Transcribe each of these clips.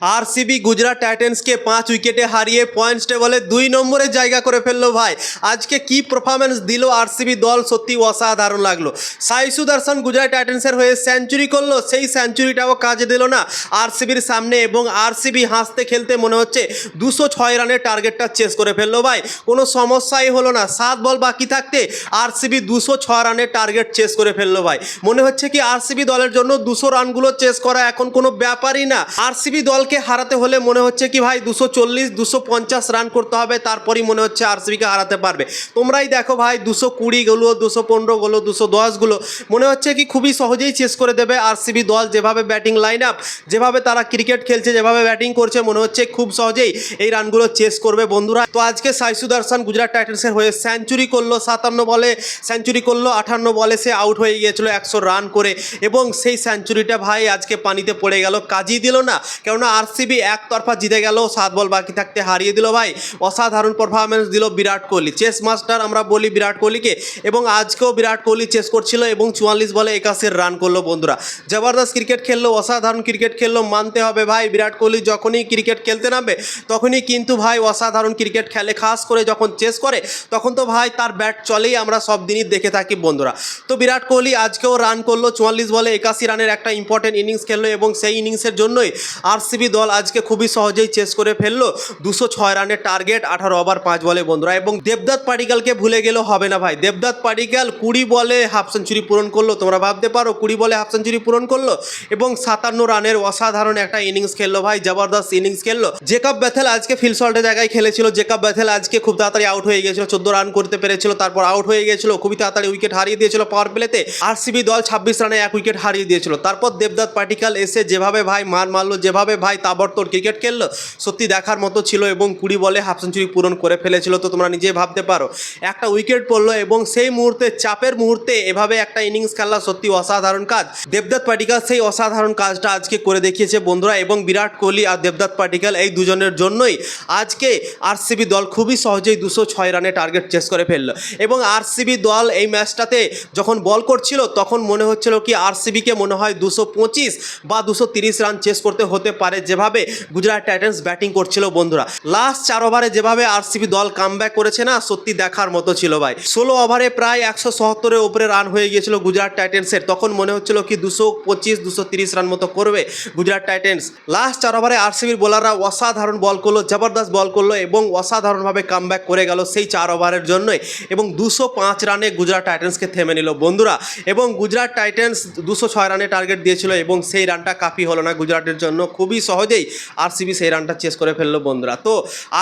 RCB Gujarat টাইটেন্সকে 5 উইকেটে হারিয়ে points টেবলে 2 নম্বরে জায়গা করে ফেললো ভাই। আজকে কি পারফরম্যান্স দিল আরসিবি দল, সত্যি অসাধারণ লাগলো। সাই সুদর্শন গুজরাট টাইটেন্সের হয়ে সেঞ্চুরি করলো, সেই সেঞ্চুরিটাও কাজে দিল না আরসিবির সামনে, এবং আরসিবি হাসতে খেলতে মনে হচ্ছে 206 রানের টার্গেটটা চেস করে ফেললো ভাই। কোনো সমস্যাই হলো না, 7 বল বাকি থাকতে আরসিবি 206 রানের টার্গেট চেস করে ফেললো ভাই। মনে হচ্ছে কি আরসিবি দলের জন্য 200 রানগুলো চেস করা এখন কোনো ব্যাপারই না। আরসিবি দলকে হারাতে হলে মনে হচ্ছে কি ভাই 240 250 রান করতে হবে, তারপরই মনে হচ্ছে আরসিবিকে হারাতে পারবে। তোমরাই দেখো ভাই, 220 গুলো, 215 গুলো, 210 গুলো মনে হচ্ছে কি খুবই সহজেই চেস করে দেবে আরসিবি দল। যেভাবে ব্যাটিং লাইন আপ, যেভাবে তারা ক্রিকেট খেলছে, যেভাবে ব্যাটিং করছে, মনে হচ্ছে খুব সহজেই এই রানগুলো চেস করবে বন্ধুরা। তো আজকে সাই সুদর্শন গুজরাট টাইটেন্সের হয়ে সেঞ্চুরি করলো, 57 বলে সেঞ্চুরি করলো, 58 বলে সে আউট হয়ে গিয়েছিল 100 রান করে, এবং সেই সেঞ্চুরিটা ভাই আজকে পানিতে পড়ে গেল, কাজই দিল না। কেননা আরসিবি একতরফা জিতে গেল, 7 বল বাকি থাকতে হারিয়ে দিল ভাই। অসাধারণ পারফরমেন্স দিল বিরাট কোহলি, চেস মাস্টার আমরা বলি বিরাট কোহলিকে, এবং আজকেও বিরাট কোহলি চেস করছিল এবং 44 বলে 81 রান করলো বন্ধুরা। জবরদস্ত ক্রিকেট খেললো, অসাধারণ ক্রিকেট খেললো, মানতে হবে ভাই। বিরাট কোহলি যখনই ক্রিকেট খেলতে নামবে তখনই কিন্তু ভাই অসাধারণ ক্রিকেট খেলে, খাস করে যখন চেস করে তখন তো ভাই তার ব্যাট চলেই, আমরা সব দিনই দেখে থাকি বন্ধুরা। তো বিরাট কোহলি আজকেও রান করলো, 44 বলে 81 রানের একটা ইম্পর্টেন্ট ইনিংস খেললো, এবং সেই ইনিংসের জন্যই আরসিবি দল আজকে খুবই সহজেই চেস করে ফেললো 206 রানের টার্গেট 18 ওভার 5 বলে বন্ধুরা। এবং দেবদত্ত পাডিক্কালকে ভুলে গেলেও হবে না ভাই। দেবদত্ত পাডিক্কাল 20 বলে হাফ সেঞ্চুরি পূরণ করলো, তোমরা ভাবতে পারো 20 বলে হাফ সেঞ্চুরি পূরণ করলো, এবং 57 রানের অসাধারণ একটা ইনিংস খেললো ভাই, জবরদস্ত ইনিংস খেললো। জেকব বেথেল আজকে ফিল সল্টের জায়গায় খেলেছিল, জেকব বেথেল আজকে খুব তাড়াতাড়ি আউট হয়ে গিয়েছিল, 14 রান করতে পেরেছিল, তারপর আউট হয়ে গিয়েছিল, খুবই তাড়াতাড়ি উইকেট হারিয়ে দিয়েছিল পাওয়ার প্লেতে। আরসিবি দল 26 রানে 1 উইকেট হারিয়ে দিয়েছিল। তারপর দেবদত্ত পাডিক্কাল এসে যেভাবে ভাই মারলো, যেভাবে ভাই তাবড়তোড় ক্রিকেট খেললো, সত্যি দেখার মতো ছিল, এবং 20 বলে হাফ সেঞ্চুরি পূরণ করে ফেলেছিল। তো তোমরা নিজে ভাবতে পারো, একটা উইকেট পড়লো এবং সেই মুহূর্তে, চাপের মুহূর্তে এভাবে একটা ইনিংস খেলা সত্যি অসাধারণ কাজ। দেবদত্ত পাডিক্কাল সেই অসাধারণ কাজটা আজকে করে দেখিয়েছে বন্ধুরা, এবং বিরাট কোহলি আর দেবদত্ত পাডিক্কাল এই দুজনের জন্যই আজকে আরসিবি দল খুবই সহজেই 206 রানে টার্গেট চেস করে ফেললো। এবং আরসিবি দল এই ম্যাচটাতে যখন বল করছিল তখন মনে হচ্ছিল কি আরসিবিকে মনে হয় 225 বা 230 রান চেস করতে হতে পারে, যেভাবে গুজরাট টাইটেন্স ব্যাটিং করছিল বন্ধুরা। লাস্ট 4 ওভারে যেভাবে আরসিবি দল কামব্যাক করেছে না, সত্যি দেখার মতো ছিল ভাই। 16 ওভারে প্রায় 177-এর উপরে রান হয়ে গিয়েছিল গুজরাট টাইটেন্সের, তখন মনে হচ্ছিল কি 225 230 রান মতো করবে গুজরাট টাইটেন্স। লাস্ট 4 ওভারে আরসিবির বোলাররা অসাধারণ বল করলো, জবরদস্ত বল করলো, এবং অসাধারণভাবে কামব্যাক করে গেল সেই 4 ওভারের জন্যই, এবং 205 রানে গুজরাট টাইটেন্সকে থেমে নিল বন্ধুরা। এবং গুজরাট টাইটেন্স 206 রানে টার্গেট দিয়েছিল, এবং সেই রানটা কাফি হলো না গুজরাটের জন্য, খুবই সহজেই আরসিবি সেই রানটা চেস করে ফেললো বন্ধুরা। তো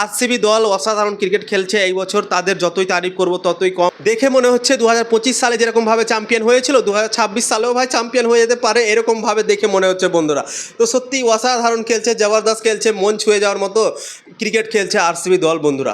আরসিবি দল অসাধারণ ক্রিকেট খেলছে এই বছর, তাদের যতই তারিফ করব ততই কম। দেখে মনে হচ্ছে 2025 সালে যেরকমভাবে চ্যাম্পিয়ন হয়েছিল 2026 সালেও ভাই চ্যাম্পিয়ন হয়ে যেতে পারে, এরকমভাবে দেখে মনে হচ্ছে বন্ধুরা। তো সত্যি অসাধারণ খেলছে, জবরদস্ত খেলছে, মন ছুঁয়ে যাওয়ার মতো ক্রিকেট খেলছে আরসিবি দল বন্ধুরা।